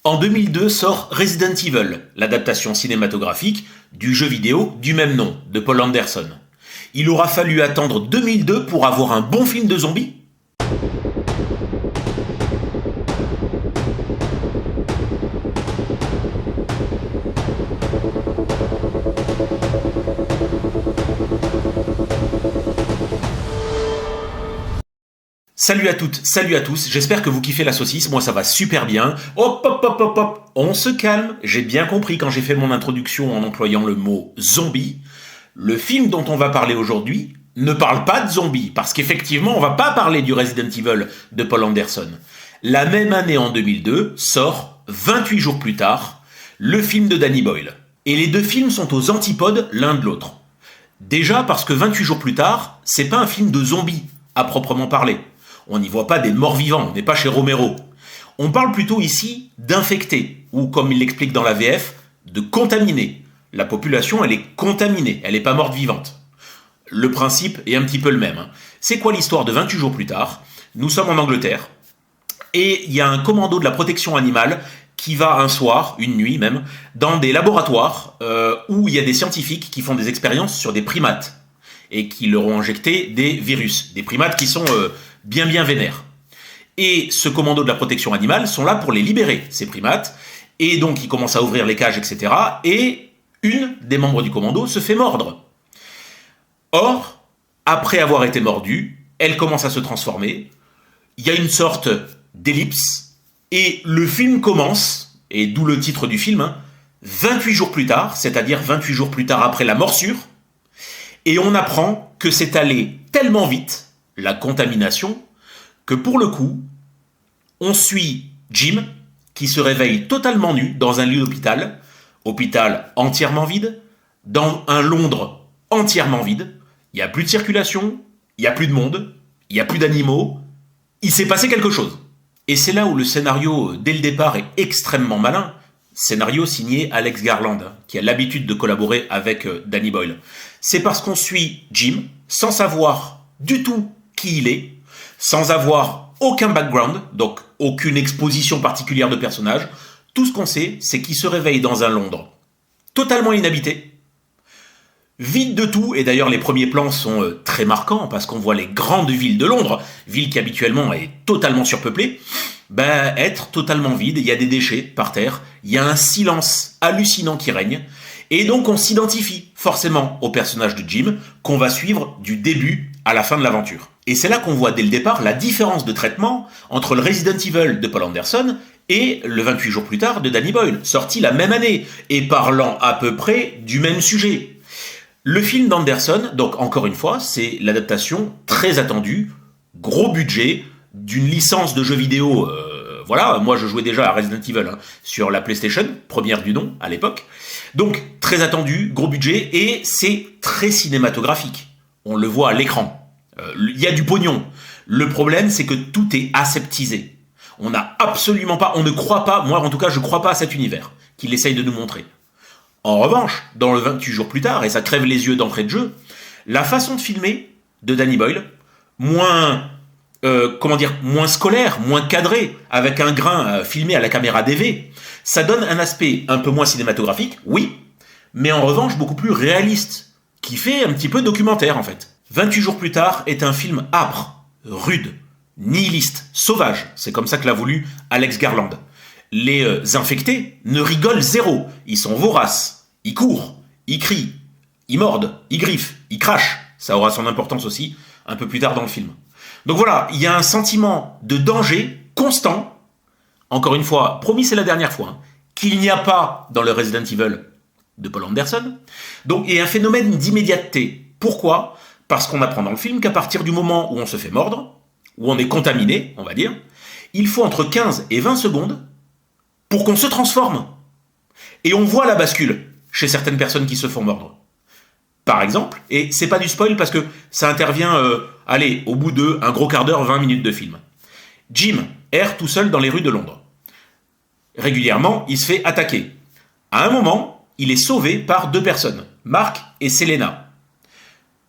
En 2002 sort Resident Evil, l'adaptation cinématographique du jeu vidéo du même nom, de Paul Anderson. Il aura fallu attendre 2002 pour avoir un bon film de zombies? Salut à toutes, salut à tous, j'espère que vous kiffez la saucisse, moi ça va super bien. Hop hop hop hop hop, on se calme, j'ai bien compris quand j'ai fait mon introduction en employant le mot zombie. Le film dont on va parler aujourd'hui ne parle pas de zombies, parce qu'effectivement on va pas parler du Resident Evil de Paul Anderson. La même année en 2002 sort, 28 jours plus tard, le film de Danny Boyle. Et les deux films sont aux antipodes l'un de l'autre. Déjà parce que 28 jours plus tard, c'est pas un film de zombies, à proprement parler. On n'y voit pas des morts vivants, on n'est pas chez Romero. On parle plutôt ici d'infectés, ou comme il l'explique dans la VF, de contaminés. La population, elle est contaminée, elle n'est pas morte vivante. Le principe est un petit peu le même. C'est quoi l'histoire de 28 jours plus tard? Nous sommes en Angleterre, et il y a un commando de la protection animale qui va un soir, une nuit même, dans des laboratoires où il y a des scientifiques qui font des expériences sur des primates et qui leur ont injecté des virus. Des primates qui sont bien vénères. Et ce commando de la protection animale sont là pour les libérer, ces primates. Et donc ils commencent à ouvrir les cages, etc. Et une des membres du commando se fait mordre. Or, après avoir été mordue, elle commence à se transformer. Il y a une sorte d'ellipse. Et le film commence, et d'où le titre du film, 28 jours plus tard, c'est-à-dire 28 jours plus tard après la morsure. Et on apprend que c'est allé tellement vite, la contamination, que pour le coup, on suit Jim, qui se réveille totalement nu dans un lit d'hôpital, hôpital entièrement vide, dans un Londres entièrement vide, il n'y a plus de circulation, il n'y a plus de monde, il n'y a plus d'animaux, il s'est passé quelque chose. Et c'est là où le scénario, dès le départ, est extrêmement malin. Scénario signé Alex Garland, qui a l'habitude de collaborer avec Danny Boyle. C'est parce qu'on suit Jim, sans savoir du tout qui il est, sans avoir aucun background, donc aucune exposition particulière de personnage. Tout ce qu'on sait, c'est qu'il se réveille dans un Londres totalement inhabité, vide de tout, et d'ailleurs les premiers plans sont très marquants, parce qu'on voit les grandes villes de Londres, ville qui habituellement est totalement surpeuplée, être totalement vide, il y a des déchets par terre, il y a un silence hallucinant qui règne, et donc on s'identifie forcément au personnage de Jim, qu'on va suivre du début à la fin de l'aventure. Et c'est là qu'on voit dès le départ la différence de traitement entre le Resident Evil de Paul Anderson et le 28 jours plus tard de Danny Boyle, sorti la même année, et parlant à peu près du même sujet. Le film d'Anderson, donc encore une fois, c'est l'adaptation très attendue, gros budget, d'une licence de jeux vidéo, voilà, moi je jouais déjà à Resident Evil sur la PlayStation, première du nom à l'époque, donc très attendu, gros budget, et c'est très cinématographique, on le voit à l'écran, il y a du pognon. Le problème c'est que tout est aseptisé, on n'a absolument pas, on ne croit pas, moi en tout cas je crois pas à cet univers qu'il essaye de nous montrer. En revanche, dans le 28 jours plus tard, et ça crève les yeux d'entrée de jeu, la façon de filmer de Danny Boyle, moins scolaire, moins cadré, avec un grain filmé à la caméra DV, ça donne un aspect un peu moins cinématographique, oui, mais en revanche beaucoup plus réaliste, qui fait un petit peu documentaire en fait. 28 jours plus tard est un film âpre, rude, nihiliste, sauvage, c'est comme ça que l'a voulu Alex Garland. Les infectés ne rigolent zéro, ils sont voraces, ils courent, ils crient, ils mordent, ils griffent, ils crachent, ça aura son importance aussi un peu plus tard dans le film. Donc voilà, il y a un sentiment de danger constant, encore une fois, promis c'est la dernière fois, qu'il n'y a pas dans le Resident Evil de Paul Anderson, donc il y a un phénomène d'immédiateté. Pourquoi ? Parce qu'on apprend dans le film qu'à partir du moment où on se fait mordre, où on est contaminé, on va dire, il faut entre 15 et 20 secondes pour qu'on se transforme. Et on voit la bascule chez certaines personnes qui se font mordre. Par exemple, et c'est pas du spoil parce que ça intervient, au bout de un gros quart d'heure, 20 minutes de film. Jim erre tout seul dans les rues de Londres. Régulièrement, il se fait attaquer. À un moment, il est sauvé par deux personnes, Mark et Selena.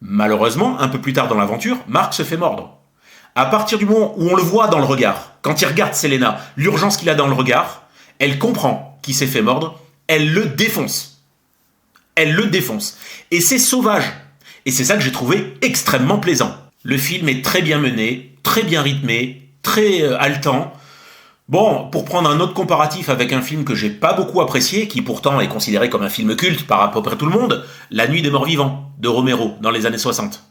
Malheureusement, un peu plus tard dans l'aventure, Mark se fait mordre. À partir du moment où on le voit dans le regard, quand il regarde Selena, l'urgence qu'il a dans le regard, Elle comprend qui s'est fait mordre, elle le défonce. Elle le défonce. Et c'est sauvage. Et c'est ça que j'ai trouvé extrêmement plaisant. Le film est très bien mené, très bien rythmé, très haletant. Bon, pour prendre un autre comparatif avec un film que j'ai pas beaucoup apprécié, qui pourtant est considéré comme un film culte par à peu près tout le monde, La Nuit des Morts Vivants, de Romero, dans les années 60.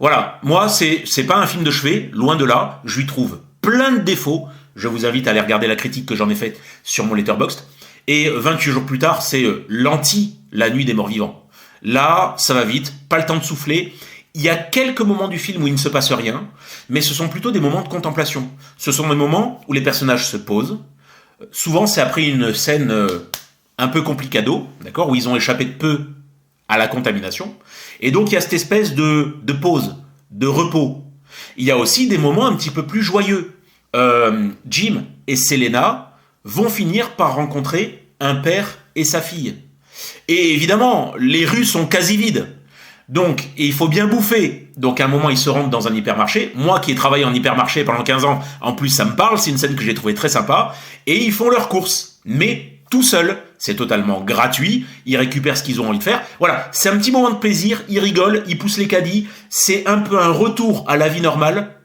Voilà, moi, c'est pas un film de chevet, loin de là, je lui trouve plein de défauts. Je vous invite à aller regarder la critique que j'en ai faite sur mon Letterboxd. Et 28 jours plus tard, c'est l'anti La Nuit des Morts Vivants. Là, ça va vite, pas le temps de souffler. Il y a quelques moments du film où il ne se passe rien, mais ce sont plutôt des moments de contemplation. Ce sont des moments où les personnages se posent. Souvent, c'est après une scène un peu complicado, d'accord, où ils ont échappé de peu à la contamination. Et donc, il y a cette espèce de pause, de repos. Il y a aussi des moments un petit peu plus joyeux. Jim et Selena vont finir par rencontrer un père et sa fille. Et évidemment, les rues sont quasi vides. Donc, il faut bien bouffer. Donc, à un moment, ils se rendent dans un hypermarché. Moi, qui ai travaillé en hypermarché pendant 15 ans, en plus, ça me parle. C'est une scène que j'ai trouvée très sympa. Et ils font leurs courses. Mais tout seuls. C'est totalement gratuit. Ils récupèrent ce qu'ils ont envie de faire. Voilà. C'est un petit moment de plaisir. Ils rigolent. Ils poussent les caddies. C'est un peu un retour à la vie normale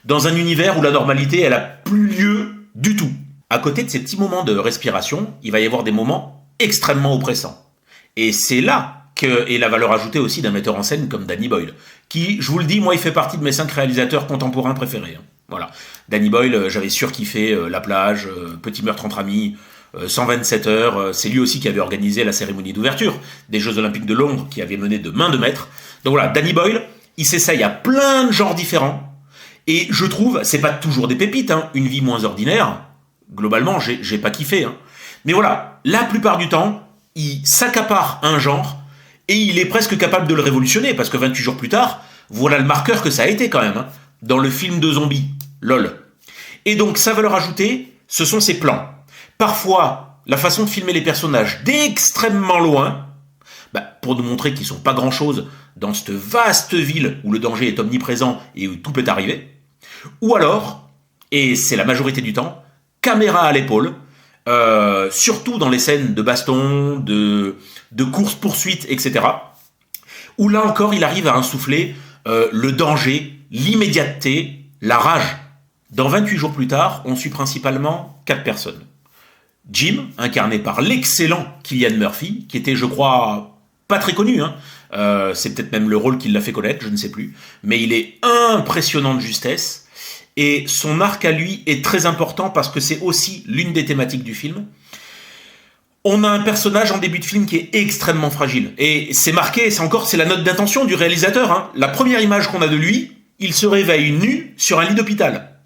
dans un univers où la normalité, elle a plus lieu du tout. À côté de ces petits moments de respiration, il va y avoir des moments extrêmement oppressants. Et c'est là et la valeur ajoutée aussi d'un metteur en scène comme Danny Boyle, qui, je vous le dis, moi, il fait partie de mes 5 réalisateurs contemporains préférés. Voilà. Danny Boyle, j'avais surkiffé La Plage, Petit meurtre entre amis, 127 heures. C'est lui aussi qui avait organisé la cérémonie d'ouverture des Jeux Olympiques de Londres, qui avait mené de main de maître. Donc voilà, Danny Boyle, il s'essaye à plein de genres différents. Et je trouve, c'est pas toujours des pépites, hein, Une vie moins ordinaire. Globalement, j'ai pas kiffé. Hein. Mais voilà, la plupart du temps, il s'accapare un genre et il est presque capable de le révolutionner, parce que 28 jours plus tard, voilà le marqueur que ça a été quand même, hein, dans le film de zombies, lol. Et donc, sa valeur ajoutée, ce sont ses plans. Parfois, la façon de filmer les personnages d'extrêmement loin, pour nous montrer qu'ils sont pas grand-chose dans cette vaste ville où le danger est omniprésent et où tout peut arriver. Ou alors, et c'est la majorité du temps, caméra à l'épaule, surtout dans les scènes de baston, de course-poursuite, etc. Où là encore, il arrive à insuffler le danger, l'immédiateté, la rage. Dans 28 jours plus tard, on suit principalement 4 personnes. Jim, incarné par l'excellent Cillian Murphy, qui était, je crois, pas très connu, hein. C'est peut-être même le rôle qui l'a fait connaître, je ne sais plus. Mais il est impressionnant de justesse. Et son arc à lui est très important parce que c'est aussi l'une des thématiques du film. On a un personnage en début de film qui est extrêmement fragile. Et c'est marqué, c'est la note d'intention du réalisateur. Hein. La première image qu'on a de lui, il se réveille nu sur un lit d'hôpital.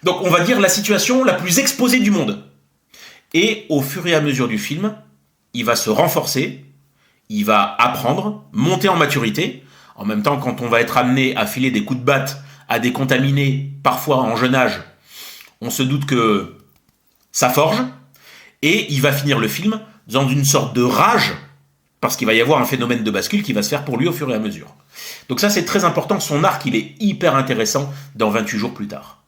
Donc on va dire la situation la plus exposée du monde. Et au fur et à mesure du film, il va se renforcer, il va apprendre, monter en maturité. En même temps, quand on va être amené à filer des coups de batte à des contaminés, parfois en jeune âge, on se doute que ça forge, et il va finir le film dans une sorte de rage, parce qu'il va y avoir un phénomène de bascule qui va se faire pour lui au fur et à mesure. Donc ça, c'est très important, son arc, il est hyper intéressant dans 28 jours plus tard.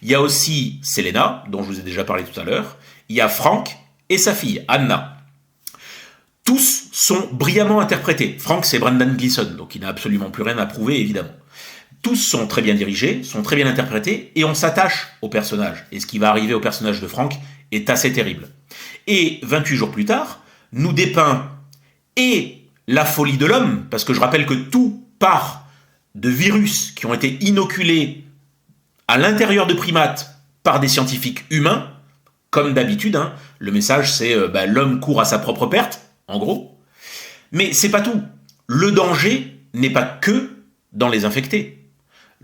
Il y a aussi Selena, dont je vous ai déjà parlé tout à l'heure, il y a Frank et sa fille, Anna. Tous sont brillamment interprétés. Frank, c'est Brendan Gleeson, donc il n'a absolument plus rien à prouver, évidemment. Tous sont très bien dirigés, sont très bien interprétés, et on s'attache au personnage. Et ce qui va arriver au personnage de Frank est assez terrible. Et 28 jours plus tard, nous dépeint et la folie de l'homme, parce que je rappelle que tout part de virus qui ont été inoculés à l'intérieur de primates par des scientifiques humains, comme d'habitude, hein. Le message c'est l'homme court à sa propre perte, en gros. Mais c'est pas tout. Le danger n'est pas que dans les infectés.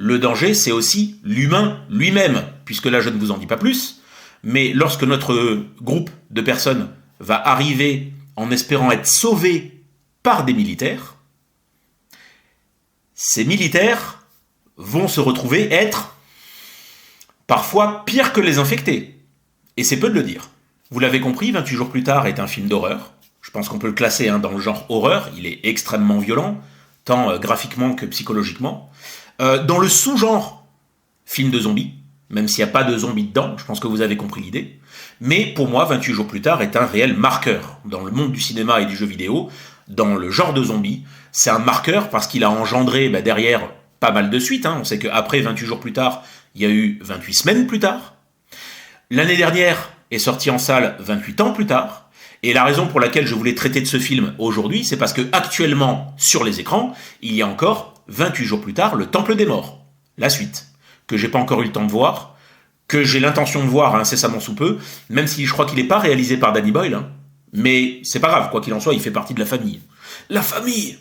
Le danger, c'est aussi l'humain lui-même, puisque là, je ne vous en dis pas plus, mais lorsque notre groupe de personnes va arriver en espérant être sauvé par des militaires, ces militaires vont se retrouver être parfois pires que les infectés. Et c'est peu de le dire. Vous l'avez compris, 28 jours plus tard est un film d'horreur. Je pense qu'on peut le classer dans le genre horreur. Il est extrêmement violent, tant graphiquement que psychologiquement. Dans le sous-genre film de zombies, même s'il n'y a pas de zombies dedans, je pense que vous avez compris l'idée. Mais pour moi, 28 jours plus tard est un réel marqueur dans le monde du cinéma et du jeu vidéo, dans le genre de zombie. C'est un marqueur parce qu'il a engendré derrière pas mal de suites. On sait qu'après 28 jours plus tard, il y a eu 28 semaines plus tard. L'année dernière est sorti en salle 28 ans plus tard. Et la raison pour laquelle je voulais traiter de ce film aujourd'hui, c'est parce que actuellement, sur les écrans, il y a encore 28 jours plus tard, Le Temple des Morts, la suite, que j'ai pas encore eu le temps de voir, que j'ai l'intention de voir incessamment sous peu, même si je crois qu'il n'est pas réalisé par Danny Boyle, mais c'est pas grave, quoi qu'il en soit, il fait partie de la famille. La famille!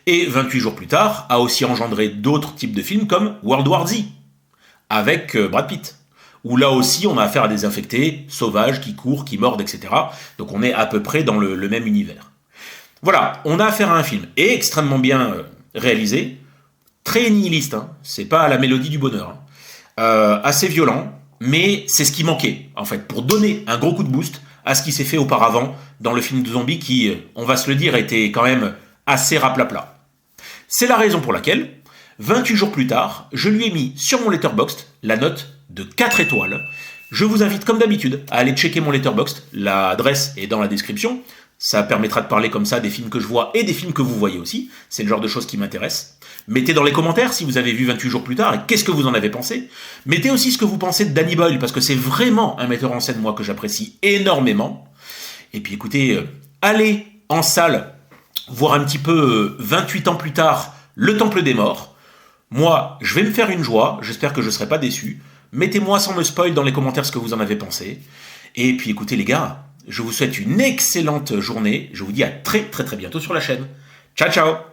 Et 28 jours plus tard, a aussi engendré d'autres types de films comme World War Z, avec Brad Pitt, où là aussi on a affaire à des infectés sauvages qui courent, qui mordent, etc. Donc on est à peu près dans le même univers. Voilà, on a affaire à un film extrêmement bien réalisé, très nihiliste, c'est pas la mélodie du bonheur, assez violent, mais c'est ce qui manquait, en fait, pour donner un gros coup de boost à ce qui s'est fait auparavant dans le film de zombies qui, on va se le dire, était quand même assez raplapla. C'est la raison pour laquelle, 28 jours plus tard, je lui ai mis sur mon Letterboxd la note de 4 étoiles. Je vous invite comme d'habitude à aller checker mon Letterboxd, l'adresse est dans la description. Ça permettra de parler comme ça des films que je vois et des films que vous voyez aussi. C'est le genre de choses qui m'intéressent. Mettez dans les commentaires si vous avez vu 28 jours plus tard et qu'est-ce que vous en avez pensé. Mettez aussi ce que vous pensez de Danny Boyle parce que c'est vraiment un metteur en scène, moi, que j'apprécie énormément. Et puis écoutez, allez en salle voir un petit peu 28 ans plus tard Le Temple des Morts. Moi, je vais me faire une joie. J'espère que je ne serai pas déçu. Mettez-moi sans me spoil dans les commentaires ce que vous en avez pensé. Et puis écoutez les gars, je vous souhaite une excellente journée. Je vous dis à très très très bientôt sur la chaîne. Ciao ciao!